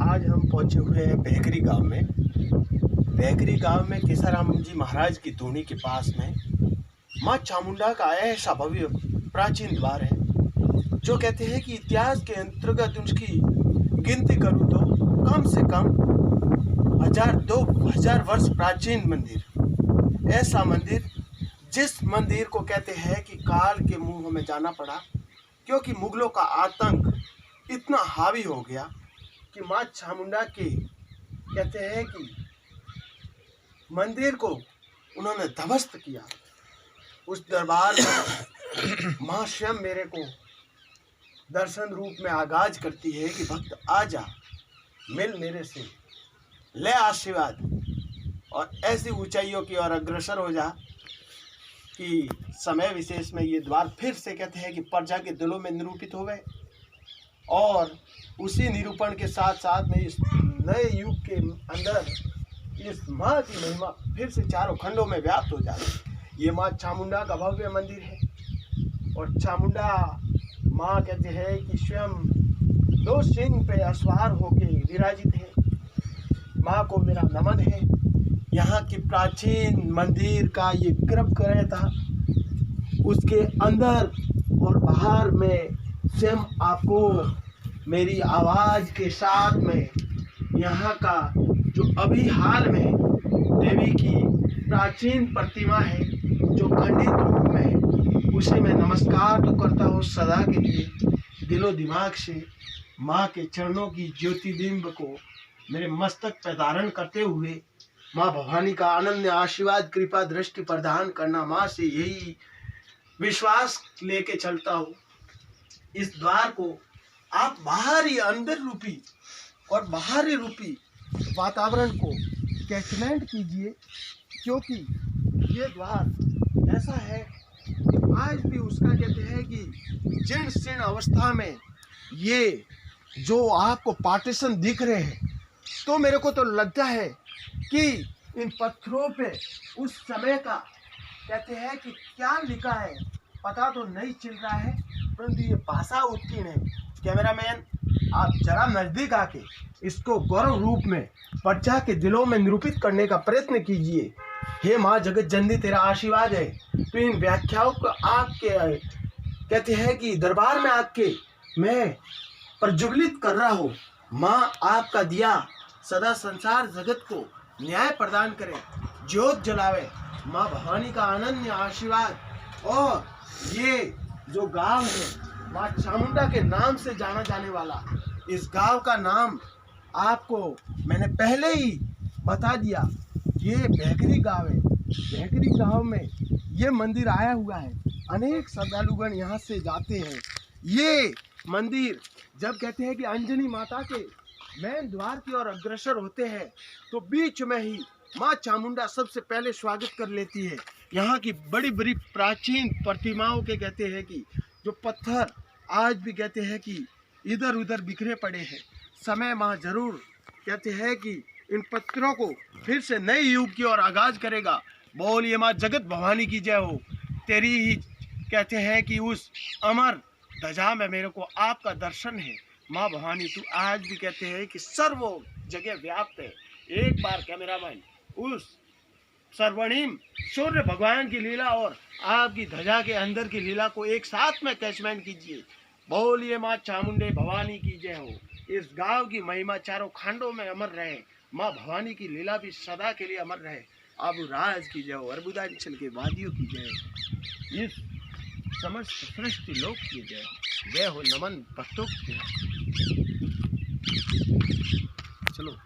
आज हम पहुंचे हुए हैं बेहगरी गांव में। बेहगरी गांव में केसाराम जी महाराज की धूनी के पास में माँ चामुंडा का ऐसा भव्य प्राचीन द्वार है जो कहते हैं कि इतिहास के अंतर्गत उसकी गिनती करूँ तो कम से कम 1000-2000 वर्ष प्राचीन मंदिर। ऐसा मंदिर जिस मंदिर को कहते हैं कि काल के मुंह में जाना पड़ा, क्योंकि मुगलों का आतंक इतना हावी हो गया कि माँ चामुंडा के कहते हैं कि मंदिर को उन्होंने ध्वस्त किया। उस दरबार में माँ स्वयं मेरे को दर्शन रूप में आगाज करती है कि भक्त आ जा, मिल मेरे से, ले आशीर्वाद और ऐसी ऊंचाइयों की ओर अग्रसर हो जा कि समय विशेष में ये द्वार फिर से कहते हैं कि प्रजा के दिलों में निरूपित हो गए और उसी निरूपण के साथ साथ में इस नए युग के अंदर इस माँ की महिमा फिर से चारों खंडों में व्याप्त हो जाती। ये माँ चामुंडा का भव्य मंदिर है और चामुंडा माँ कहते हैं कि स्वयं 2 सिंह पे असवार होके विराजित है। माँ को मेरा नमन है। यहाँ की प्राचीन मंदिर का ये गर्भगृह था, उसके अंदर और बाहर में स्वयं आपको मेरी आवाज़ के साथ में यहाँ का जो अभी हाल में देवी की प्राचीन प्रतिमा है जो खंडित रूप में है, उसे मैं नमस्कार तो करता हूँ सदा के लिए दिलो दिमाग से। माँ के चरणों की ज्योतिबिंब को मेरे मस्तक पर धारण करते हुए माँ भवानी का अनन्य आशीर्वाद कृपा दृष्टि प्रदान करना, माँ से यही विश्वास लेके चलता हूँ। इस द्वार को आप बाहरी अंदर रूपी और बाहरी रूपी वातावरण को कैचमेंट कीजिए, क्योंकि ये द्वार ऐसा है आज भी उसका कहते हैं कि जीर्ण शीर्ण अवस्था में ये जो आपको पार्टीशन दिख रहे हैं, तो मेरे को तो लगता है कि इन पत्थरों पे उस समय का कहते हैं कि क्या लिखा है पता तो नहीं चल रहा है, परंतु ये भाषा उत्कीर्ण है। कैमरामैन आप जरा नजदीक आके इसको गौरव रूप में प्रजा के दिलों में निरूपित करने का प्रयत्न कीजिए। हे माँ जगत जननी तेरा आशीर्वाद है, तो इन व्याख्याओं को आपके कहते हैं कि दरबार में आके मैं प्रज्वलित कर रहा हूँ। माँ आपका दिया सदा संसार जगत को न्याय प्रदान करे, ज्योत जलावे। माँ भवानी का अनन्य आशीर्वाद। और ये जो गांव है माँ चामुंडा के नाम से जाना जाने वाला, इस गांव का नाम आपको मैंने पहले ही बता दिया। ये बेहगरी गांव है। बेहगरी गांव में ये मंदिर आया हुआ है। अनेक श्रद्धालुगण यहाँ से जाते हैं। ये मंदिर जब कहते हैं कि अंजनी माता के मेन द्वार की ओर अग्रसर होते हैं, तो बीच में ही माँ चामुंडा सबसे पहले स्वागत कर लेती है। यहाँ की बड़ी बड़ी प्राचीन प्रतिमाओं के कहते हैं कि जो पत्थर आज भी कहते हैं कि इधर उधर बिखरे पड़े हैं, समय माँ जरूर कहते हैं कि इन पत्थरों को फिर से नए युग की ओर आगाज करेगा। बोलिए माँ जगत भवानी की जय हो। तेरी ही कहते हैं कि उस अमर ध्वजा में मेरे को आपका दर्शन है। माँ भवानी तू आज भी कहते हैं कि सर्व जगह व्याप्त है। एक बार कैमरामैन उस सर्वणिम सूर्य भगवान की लीला और आपकी ध्वजा के अंदर की लीला को एक साथ में कैचमेंट कीजिए। बोलिए माँ चामुंडे भवानी की जय हो। इस गांव की महिमा चारों खंडों में अमर रहे। माँ भवानी की लीला भी सदा के लिए अमर रहे। आबू राज की जय हो। अर्बुदांचल के वादियों की जय हो। इस समस्त सृष्टि लोक की जय हो। जय हो। नमन भक्तों की। चलो।